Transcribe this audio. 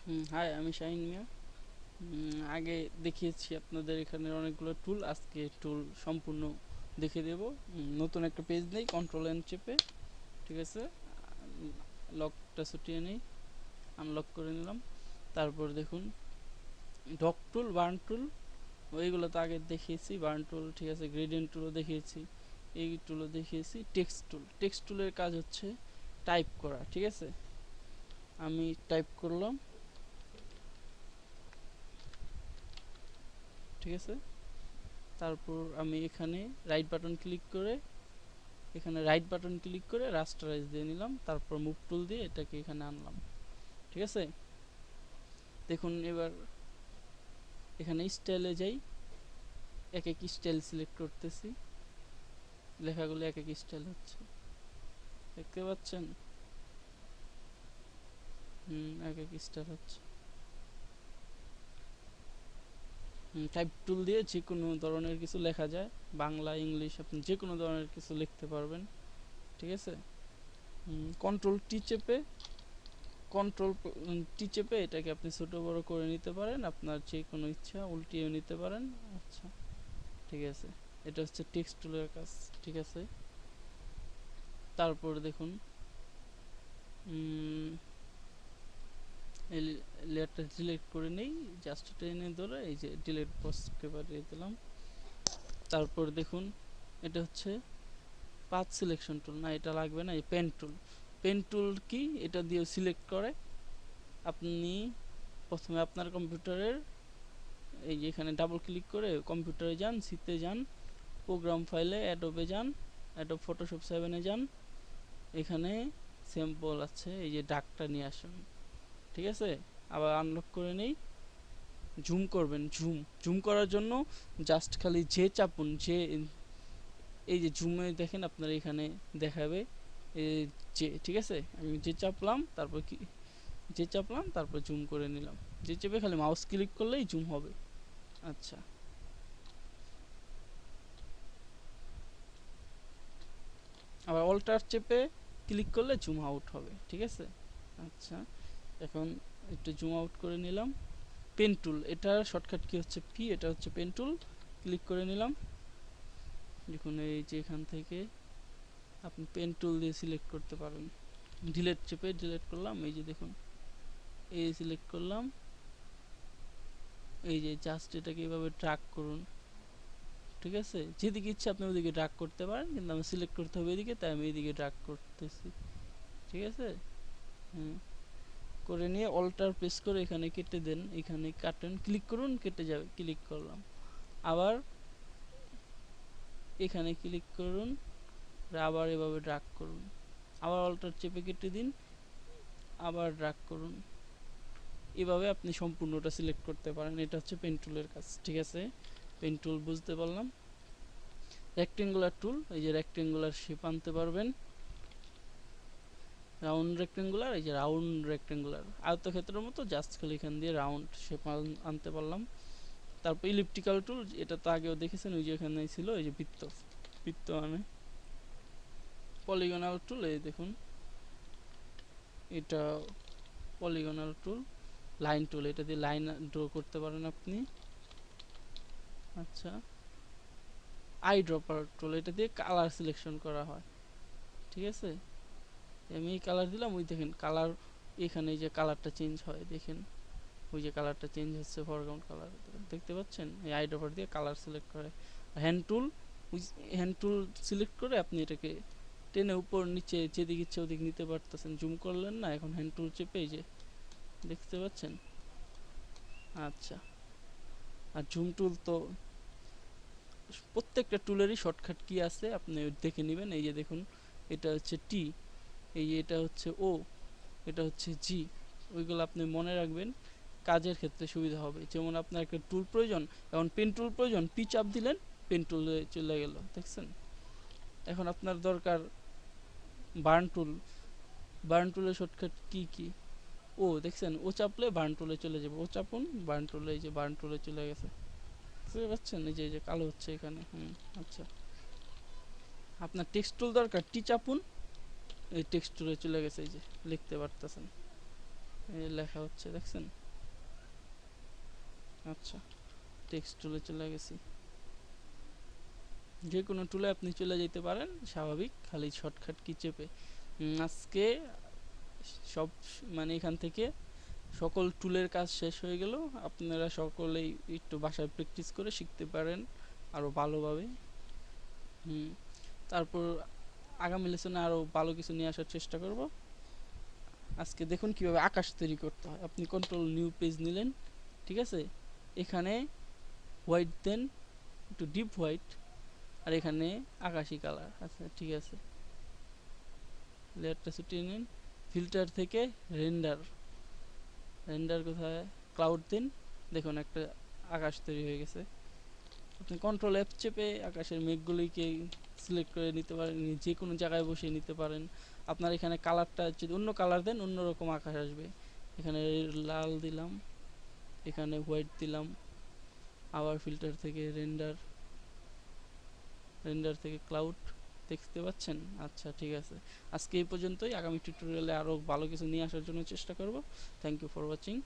High, আমি শাহিন মিয়া। আগে দেখিয়েছি আপনাদের এখানে অনেকগুলো টুল, আজকে টুল সম্পূর্ণ দেখে দেব। নতুন একটা পেজ নেই, কন্ট্রোল এন চেপে, ঠিক আছে, লকটা ছুটিয়ে নেই, আনলক করে নিলাম। তারপর দেখুন ডক টুল, বার্ন টুল, ওইগুলো তো আগে দেখিয়েছি। বার্ন টুল, ঠিক আছে, গ্রেডিয়েন্ট টুলও দেখিয়েছি, এই টুলও দেখিয়েছি। টেক্সট টুল, টেক্সট টুলের কাজ হচ্ছে টাইপ করা, ঠিক আছে। আমি টাইপ করলাম, ঠিক আছে। তারপর আমি এখানে রাইট বাটন ক্লিক করে রাস্টারাইজ দিয়ে নিলাম। তারপর মুভ টুল দিয়ে এটাকে এখানে আনলাম, ঠিক আছে। দেখুন এবার এখানে স্টাইলে যাই, এক এক স্টাইল সিলেক্ট করতেছি, লেখাগুলো এক এক স্টাইল হচ্ছে, দেখতে পাচ্ছেন। এক এক স্টাইল হচ্ছে। টাইপ টুল দিয়ে যে কোনো ধরনের কিছু লেখা যায়, বাংলা ইংলিশ, আপনি যে কোনো ধরনের কিছু লিখতে পারবেন, ঠিক আছে। কন্ট্রোল টি চেপে কন্ট্রোল টি চেপে এটাকে আপনি ছোট বড় করে নিতে পারেন, আপনার যে কোনো ইচ্ছা উল্টিয়ে নিতে পারেন। আচ্ছা, ঠিক আছে, এটা হচ্ছে টেক্সট টুলের কাজ, ঠিক আছে। তারপর দেখুন এই লেয়ারটা সিলেক্ট করে নেই, জাস্ট টেনে ধরে এই যে ডিলিট বক্সকে বাড়িয়ে দিলাম। তারপর দেখুন এটা হচ্ছে পাথ সিলেকশন টুল, না এটা লাগবে না। এই পেন টুল, পেন টুল কি, এটা দিয়ে সিলেক্ট করে আপনি প্রথমে আপনার কম্পিউটারের এই যে এখানে ডাবল ক্লিক করে কম্পিউটারে যান, সিতে যান, প্রোগ্রাম ফাইলে অ্যাডোবে যান, অ্যাডোব ফটোশপ 7-এ যান, এখানে স্যাম্পল আছে, এই যে ডাকটা নিয়ে আসুন, ঠিক আছে। আবার আনলক করে নেই, জুম করবেন, জুম করার জন্য জাস্ট খালি যে চাপুন, যে এই যে জুমে দেখেন আপনার এখানে দেখাবে এই যে, ঠিক আছে। আমি যে চাপলাম, তারপর কি যে চাপলাম, তারপর জুম করে নিলাম। যে চেপে খালি মাউস ক্লিক করলেই জুম হবে। আচ্ছা, আবার অল্টার চেপে ক্লিক করলে জুম আউট হবে, ঠিক আছে। আচ্ছা, এখন একটু জুম আউট করে নিলাম। পেন টুল, এটার শর্টকাট কি হচ্ছে পি, এটা হচ্ছে পেন টুল, ক্লিক করে নিলাম। দেখুন এই যে এখান থেকে আপনি পেন টুল দিয়ে সিলেক্ট করতে পারেন। ডিলেট চেপে ডিলেট করলাম, এই যে দেখুন এই সিলেক্ট করলাম, এই যে জাস্ট এটাকে এভাবে ড্রাগ করুন, ঠিক আছে। যেদিকে ইচ্ছা আপনি ওদিকে ড্রাগ করতে পারেন, কিন্তু আমি সিলেক্ট করতে হবে এদিকে, তাই আমি এদিকে ড্রাগ করতেছি, ঠিক আছে। করে নিয়ে অল্টার প্রেস করে এখানে কেটে দেন, এখানে কাটেন, ক্লিক করুন, কেটে যাবে, ক্লিক করলাম। আবার এখানে ক্লিক করুন, আবার এভাবে ড্রাগ করুন, আবার অল্টার চেপে কেটে দিন, আবার ড্রাগ করুন, এভাবে আপনি সম্পূর্ণটা সিলেক্ট করতে পারেন। এটা হচ্ছে পেন টুলের কাজ, ঠিক আছে। পেন টুল বুঝতে পারলাম। রেক্টেঙ্গুলার টুল, এই যে রেক্টেঙ্গুলার শেপ আনতে পারবেন, রাউন্ড রেক্টেঙ্গুলার, এই যে রাউন্ড রেক্টেঙ্গুলার আয়তক্ষেত্রের মতো, জাস্ট খালি এখান দিয়ে রাউন্ড শেপ আনতে পারলাম। তারপর ইলিপ্টিক্যাল টুল, এটা তো আগেও দেখেছেন, ওই যে এখানে ছিল, এই যে বৃত্ত, বৃত্ত মানে পলিগনাল টুল, এই দেখুন এটা পলিগনাল টুল। লাইন টুল, এটা দিয়ে লাইন ড্র করতে পারেন আপনি। আচ্ছা, আই ড্রপার টুল, এটা দিয়ে কালার সিলেকশন করা হয়, ঠিক আছে। আমি এই কালার দিলাম, ওই দেখেন কালার, এখানে যে কালারটা চেঞ্জ হয়, দেখেন ওই যে কালারটা চেঞ্জ হচ্ছে, ফরগ্রাউন্ড কালার দেখতে পাচ্ছেন। এই আই ড্রপার দিয়ে কালার সিলেক্ট করে। হ্যান্ড টুল, ওই হ্যান্ড টুল সিলেক্ট করে আপনি এটাকে টেনে উপর নিচে যেদিকে ইচ্ছে ওদিকে নিতে পারতেছেন। জুম করলেন না, এখন হ্যান্ড টুল চেপে এই যে দেখতে পাচ্ছেন। আচ্ছা, আর জুম টুল তো প্রত্যেকটা টুলেরই শর্টকাট কি আছে আপনি দেখে নেবেন। এই যে দেখুন এটা হচ্ছে টি, এই এটা হচ্ছে ও, এটা হচ্ছে জি, ওইগুলো আপনি মনে রাখবেন, কাজের ক্ষেত্রে সুবিধা হবে। যেমন আপনার একটা টুল প্রয়োজন, এখন পেন টুল প্রয়োজন, পি চাপ দিলেন, পেন টুলে চলে গেল, দেখছেন। এখন আপনার দরকার বার্ন টুল, বার্ন টুলের শর্টকাট কি কি, ও দেখছেন, ও চাপলে বার্ন টুলে চলে যাবে, ও চাপুন বার্ন টুলে, এই যে বার্ন টুলে চলে গেছে, বুঝতে পারছেন। এই যে কালো হচ্ছে এখানে। আচ্ছা, আপনার টেক্সট টুল দরকার, টি চাপুন, এই টেক্সট টুলে চলে গেছে, এই যে লিখতে পারতেছেন। এই লেখা হচ্ছে দেখছেন। আচ্ছা, টেক্সট টুলে চলে গেছি। যে কোনো টুলে আপনি চলে যেতে পারেন স্বাভাবিক, খালি শর্টকাট কি চেপে। আজকে সব মানে এখান থেকে সকল টুলের কাজ শেষ হয়ে গেল। আপনারা সকলেই একটু বাসায় প্র্যাকটিস করে শিখতে পারেন আরও ভালোভাবে। তারপর আগামী লেসনে আরও ভালো কিছু নিয়ে আসার চেষ্টা করব। আজকে দেখুন কিভাবে আকাশ তৈরি করতে হয়। আপনি কন্ট্রোল নিউ পেজ নিলেন, ঠিক আছে। এখানে হোয়াইট দেন, একটু ডিপ হোয়াইট, আর এখানে আকাশি কালার। আচ্ছা ঠিক আছে, লেয়ারটা ছুটিয়ে নিন। ফিল্টার থেকে রেন্ডার, রেন্ডার কোথায়, ক্লাউড দিন। দেখুন একটা আকাশ তৈরি হয়ে গেছে। আপনি কন্ট্রোল এফ চেপে আকাশের মেঘগুলিকে সিলেক্ট করে নিতে পারেন, যে কোনো জায়গায় বসিয়ে নিতে পারেন। আপনার এখানে কালারটা যদি অন্য কালার দেন অন্যরকম আকাশ আসবে। এখানে লাল দিলাম, এখানে হোয়াইট দিলাম, আবার ফিল্টার থেকে রেন্ডার, রেন্ডার থেকে ক্লাউড, দেখতে পাচ্ছেন। আচ্ছা ঠিক আছে, আজকে এই পর্যন্তই। আগামী টিউটোরিয়ালে আরও ভালো কিছু নিয়ে আসার জন্য চেষ্টা করব। Thank you for watching.